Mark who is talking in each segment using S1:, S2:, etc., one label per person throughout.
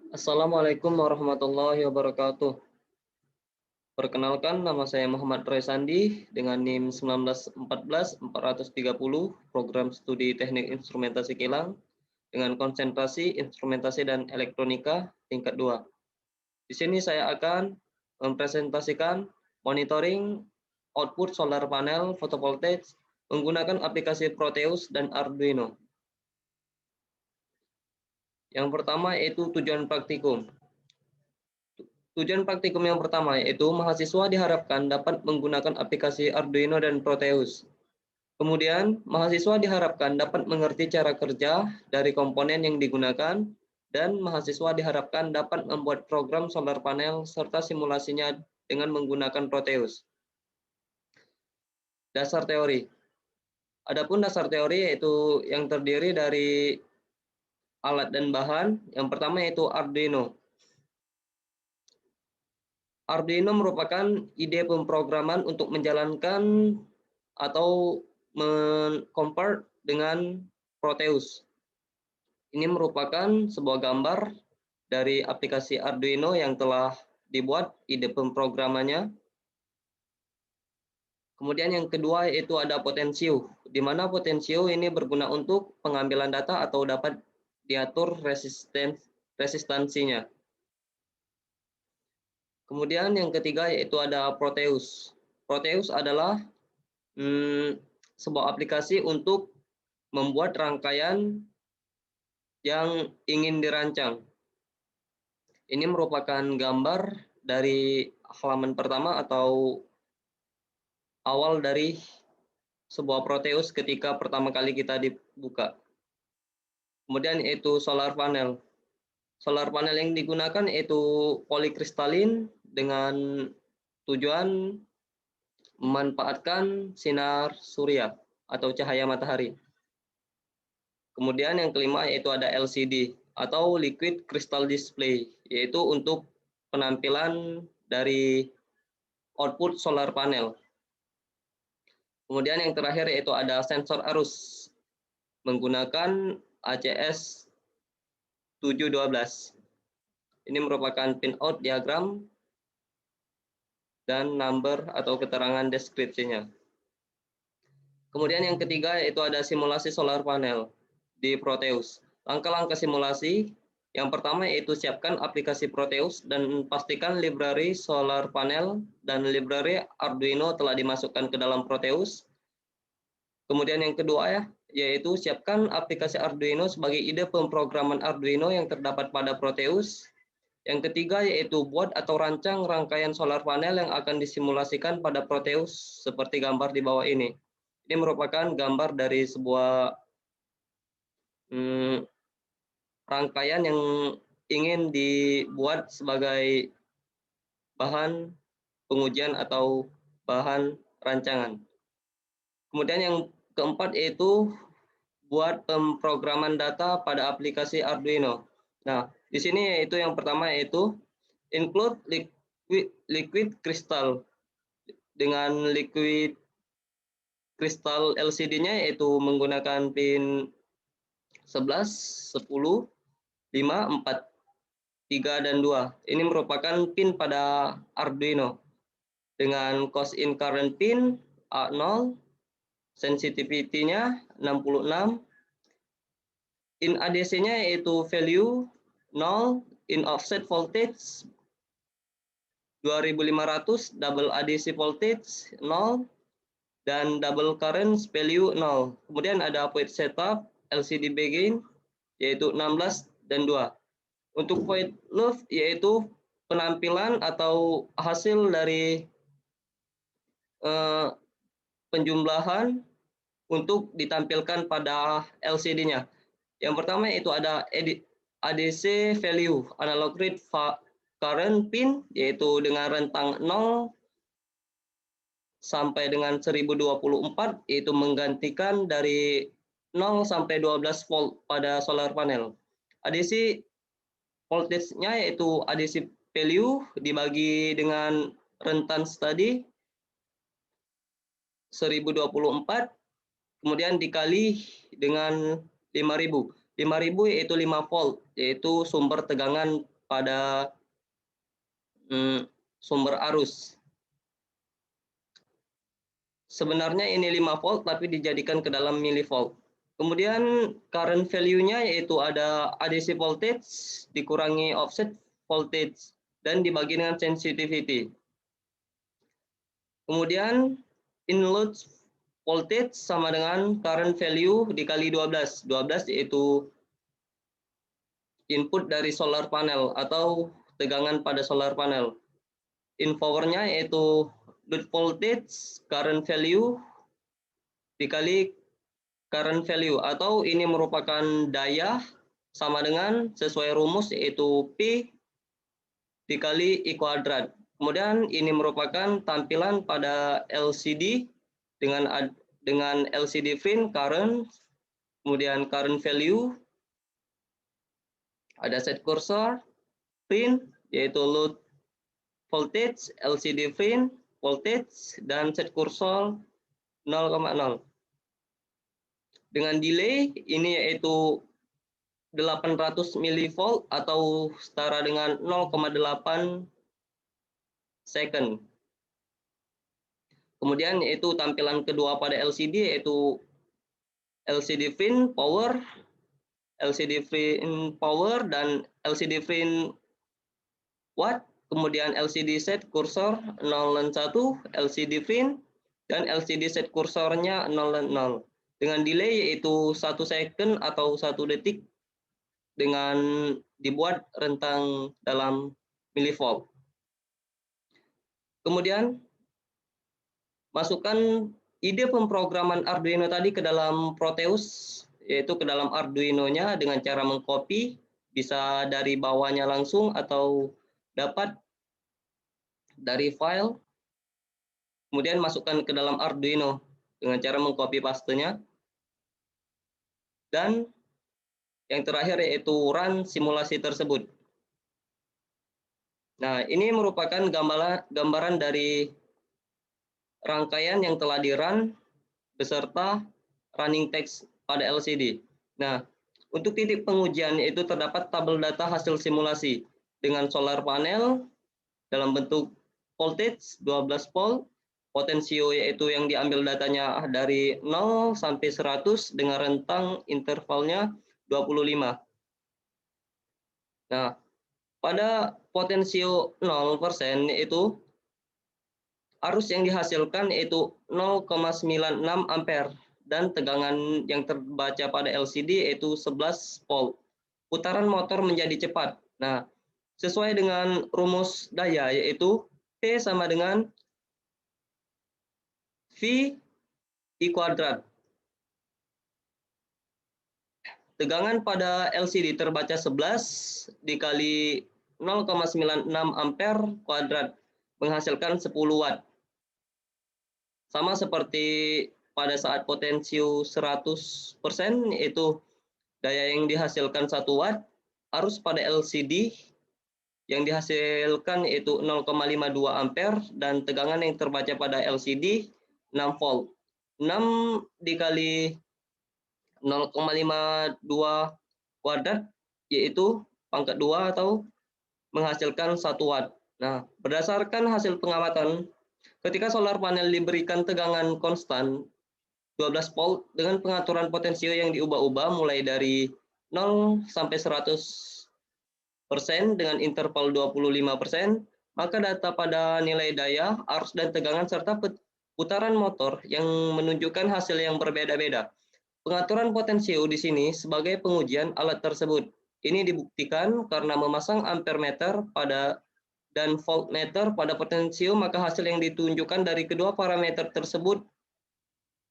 S1: Assalamualaikum warahmatullahi wabarakatuh. Perkenalkan, nama saya Muhammad Roy Sandi dengan NIM 1914430, program studi Teknik Instrumentasi Kilang dengan konsentrasi Instrumentasi dan Elektronika tingkat 2. Di sini saya akan mempresentasikan monitoring output solar panel photovoltaik menggunakan aplikasi Proteus dan Arduino. Yang pertama yaitu tujuan praktikum. Tujuan praktikum yang pertama yaitu mahasiswa diharapkan dapat menggunakan aplikasi Arduino dan Proteus. Kemudian, mahasiswa diharapkan dapat mengerti cara kerja dari komponen yang digunakan, dan mahasiswa diharapkan dapat membuat program solar panel serta simulasinya dengan menggunakan Proteus. Dasar teori. Adapun dasar teori yaitu yang terdiri dari alat dan bahan. Yang pertama yaitu Arduino. Arduino merupakan ide pemrograman untuk menjalankan atau mengcompare dengan Proteus. Ini merupakan sebuah gambar dari aplikasi Arduino yang telah dibuat ide pemrogramannya. Kemudian yang kedua yaitu ada Potensio, di mana Potensio ini berguna untuk pengambilan data atau dapat diatur resistansinya. Kemudian yang ketiga yaitu ada Proteus. Proteus adalah sebuah aplikasi untuk membuat rangkaian yang ingin dirancang. Ini merupakan gambar dari halaman pertama atau awal dari sebuah Proteus ketika pertama kali kita dibuka. Kemudian yaitu solar panel. Solar panel yang digunakan yaitu polikristalin dengan tujuan memanfaatkan sinar surya atau cahaya matahari. Kemudian yang kelima yaitu ada LCD atau Liquid Crystal Display, yaitu untuk penampilan dari output solar panel. Kemudian yang terakhir yaitu ada sensor arus menggunakan ACS 712. Ini merupakan pinout diagram dan number atau keterangan deskripsinya. Kemudian yang ketiga yaitu ada simulasi solar panel di Proteus. Langkah-langkah simulasi yang pertama yaitu siapkan aplikasi Proteus dan pastikan library solar panel dan library Arduino telah dimasukkan ke dalam Proteus. Kemudian yang kedua yaitu siapkan aplikasi Arduino sebagai ide pemrograman Arduino yang terdapat pada Proteus. Yang ketiga yaitu buat atau rancang rangkaian solar panel yang akan disimulasikan pada Proteus seperti gambar di bawah ini. Ini merupakan gambar dari sebuah rangkaian yang ingin dibuat sebagai bahan pengujian atau bahan rancangan. Kemudian yang keempat yaitu buat pemrograman data pada aplikasi Arduino. Nah, di sini yaitu yang pertama yaitu include liquid crystal. Dengan liquid crystal LCD-nya yaitu menggunakan pin 11, 10, 5, 4, 3, dan 2. Ini merupakan pin pada Arduino. Dengan cost in current pin A0, sensitivity-nya 66, in ADC-nya yaitu value 0, in offset voltage 2500, double ADC voltage 0, dan double current value 0. Kemudian ada void setup LCD begin yaitu 16 dan 2. Untuk void loop yaitu penampilan atau hasil dari penjumlahan untuk ditampilkan pada LCD-nya. Yang pertama yaitu ada ADC value analog read current pin yaitu dengan rentang 0 sampai dengan 1024 yaitu menggantikan dari 0 sampai 12 volt pada solar panel. ADC voltage-nya yaitu ADC value dibagi dengan rentan tadi 1024 kemudian dikali dengan 5000. 5000 yaitu 5 volt yaitu sumber tegangan pada sumber arus. Sebenarnya ini 5 volt tapi dijadikan ke dalam milivolt. Kemudian current value-nya yaitu ada AC voltage dikurangi offset voltage dan dibagi dengan sensitivity. Kemudian in-load voltage sama dengan current value dikali 12. 12 yaitu input dari solar panel atau tegangan pada solar panel. In power-nya yaitu load voltage current value dikali current value, atau ini merupakan daya sama dengan sesuai rumus yaitu P dikali I kuadrat. Kemudian ini merupakan tampilan pada LCD dengan LCD fin current, kemudian current value, ada set cursor, fin yaitu load voltage, LCD fin voltage, dan set cursor 0,0. Dengan delay ini yaitu 800 milivolt atau setara dengan 0,8 second. Kemudian yaitu tampilan kedua pada LCD yaitu LCD fin power, LCD fin power dan LCD fin watt, kemudian LCD set cursor 0 dan 1, LCD fin dan LCD set kursornya 0 dan 0. Dengan delay yaitu 1 second atau 1 detik dengan dibuat rentang dalam milivolt. Kemudian masukkan ide pemrograman Arduino tadi ke dalam Proteus, yaitu ke dalam Arduino-nya dengan cara mengcopy, bisa dari bawahnya langsung atau dapat dari file. Kemudian masukkan ke dalam Arduino dengan cara mengcopy pastenya. Dan yang terakhir yaitu run simulasi tersebut. Nah, ini merupakan gambaran dari rangkaian yang telah di-run beserta running text pada LCD. Nah, untuk titik pengujian itu terdapat tabel data hasil simulasi dengan solar panel dalam bentuk voltage 12 volt, potensio yaitu yang diambil datanya dari 0 sampai 100 dengan rentang intervalnya 25. Nah, pada potensio 0% itu arus yang dihasilkan yaitu 0,96 ampere dan tegangan yang terbaca pada LCD yaitu 11 volt. Putaran motor menjadi cepat. Nah, sesuai dengan rumus daya yaitu P sama dengan V I kuadrat. Tegangan pada LCD terbaca 11 dikali 0,96 ampere kuadrat menghasilkan 10 watt. Sama seperti pada saat potensio 100% yaitu daya yang dihasilkan 1 watt, arus pada LCD yang dihasilkan yaitu 0,52 ampere dan tegangan yang terbaca pada LCD 6 volt. 6 dikali 0,52 kuadrat yaitu pangkat 2 atau menghasilkan 1 watt. Nah, berdasarkan hasil pengamatan, ketika solar panel diberikan tegangan konstan 12 volt dengan pengaturan potensio yang diubah-ubah mulai dari 0 sampai 100% dengan interval 25%, maka data pada nilai daya, arus dan tegangan serta putaran motor yang menunjukkan hasil yang berbeda-beda. Pengaturan potensio di sini sebagai pengujian alat tersebut. Ini dibuktikan karena memasang ampermeter dan voltmeter pada potensio, maka hasil yang ditunjukkan dari kedua parameter tersebut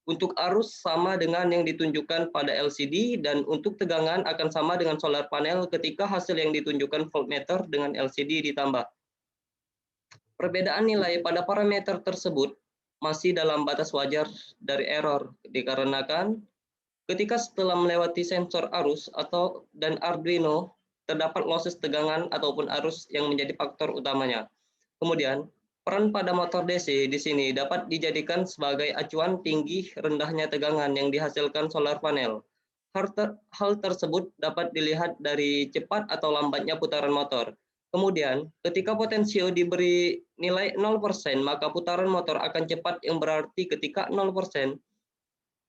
S1: untuk arus sama dengan yang ditunjukkan pada LCD dan untuk tegangan akan sama dengan solar panel ketika hasil yang ditunjukkan voltmeter dengan LCD ditambah. Perbedaan nilai pada parameter tersebut masih dalam batas wajar dari error dikarenakan ketika setelah melewati sensor arus dan Arduino, terdapat losses tegangan ataupun arus yang menjadi faktor utamanya. Kemudian, peran pada motor DC di sini dapat dijadikan sebagai acuan tinggi rendahnya tegangan yang dihasilkan solar panel. Hal tersebut dapat dilihat dari cepat atau lambatnya putaran motor. Kemudian, ketika potensio diberi nilai 0%, maka putaran motor akan cepat, yang berarti ketika 0%,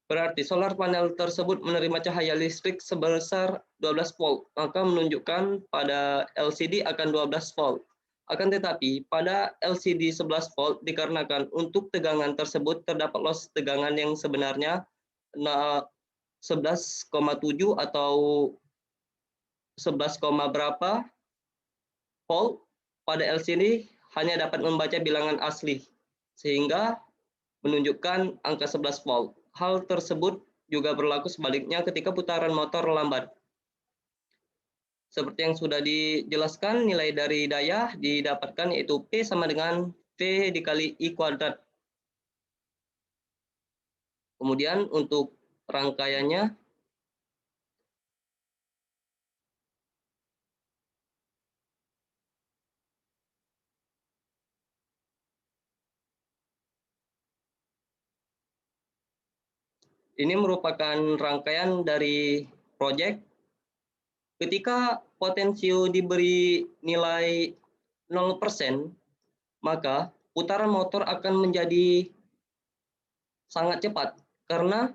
S1: berarti solar panel tersebut menerima cahaya listrik sebesar 12 volt, maka menunjukkan pada LCD akan 12 volt. Akan tetapi, pada LCD 11 volt dikarenakan untuk tegangan tersebut terdapat loss tegangan yang sebenarnya 11,7 atau 11, berapa volt, pada LCD hanya dapat membaca bilangan asli, sehingga menunjukkan angka 11 volt. Hal tersebut juga berlaku sebaliknya ketika putaran motor lambat. Seperti yang sudah dijelaskan, nilai dari daya didapatkan yaitu P sama dengan V dikali I kuadrat. Kemudian untuk rangkaiannya, ini merupakan rangkaian dari proyek. Ketika potensio diberi nilai 0%, maka putaran motor akan menjadi sangat cepat karena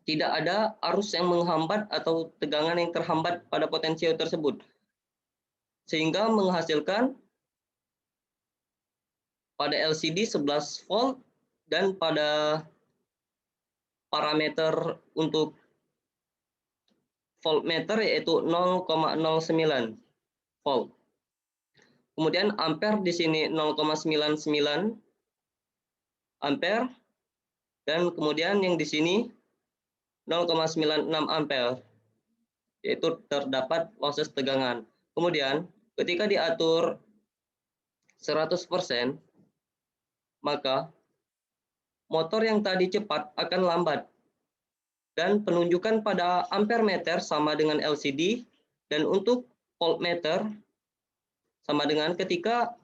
S1: tidak ada arus yang menghambat atau tegangan yang terhambat pada potensio tersebut, sehingga menghasilkan pada LCD 11 volt dan pada parameter untuk voltmeter yaitu 0,09 volt. Kemudian ampere di sini 0,99 ampere, dan kemudian yang di sini 0,96 ampere, yaitu terdapat losses tegangan. Kemudian ketika diatur 100%, maka motor yang tadi cepat akan lambat, dan penunjukan pada ampere meter sama dengan LCD, dan untuk voltmeter sama dengan ketika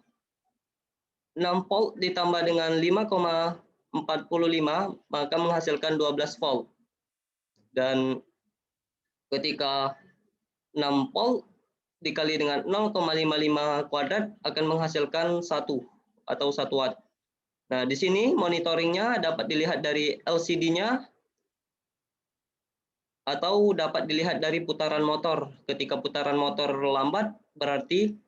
S1: 6 volt ditambah dengan 5,45 maka menghasilkan 12 volt, dan ketika 6 volt dikali dengan 0,55 kuadrat akan menghasilkan 1 atau 1 watt. Nah, di sini monitoringnya dapat dilihat dari LCD-nya atau dapat dilihat dari putaran motor. Ketika putaran motor lambat, berarti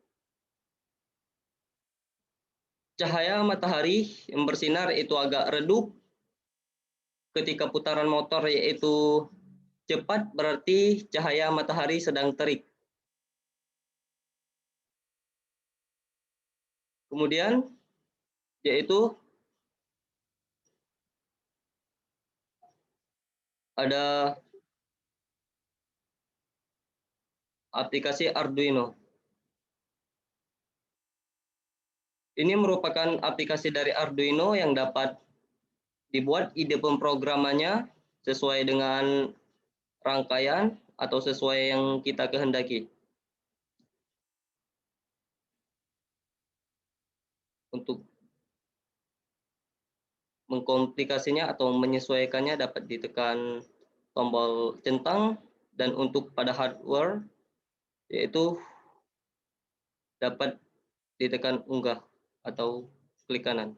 S1: cahaya matahari yang bersinar itu agak redup. Ketika putaran motor yaitu cepat, berarti cahaya matahari sedang terik. Kemudian yaitu ada aplikasi Arduino. Ini merupakan aplikasi dari Arduino yang dapat dibuat ide pemrogramannya sesuai dengan rangkaian atau sesuai yang kita kehendaki. Untuk mengkomplikasinya atau menyesuaikannya dapat ditekan tombol centang, dan untuk pada hardware yaitu dapat ditekan unggah atau klik kanan.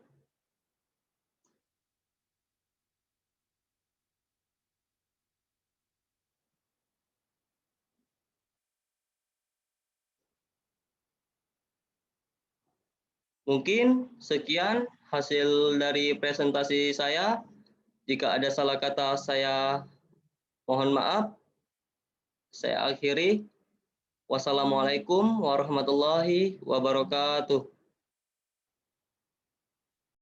S1: Mungkin sekian hasil dari presentasi saya. Jika ada salah kata, saya mohon maaf. Saya akhiri. Wassalamualaikum warahmatullahi wabarakatuh.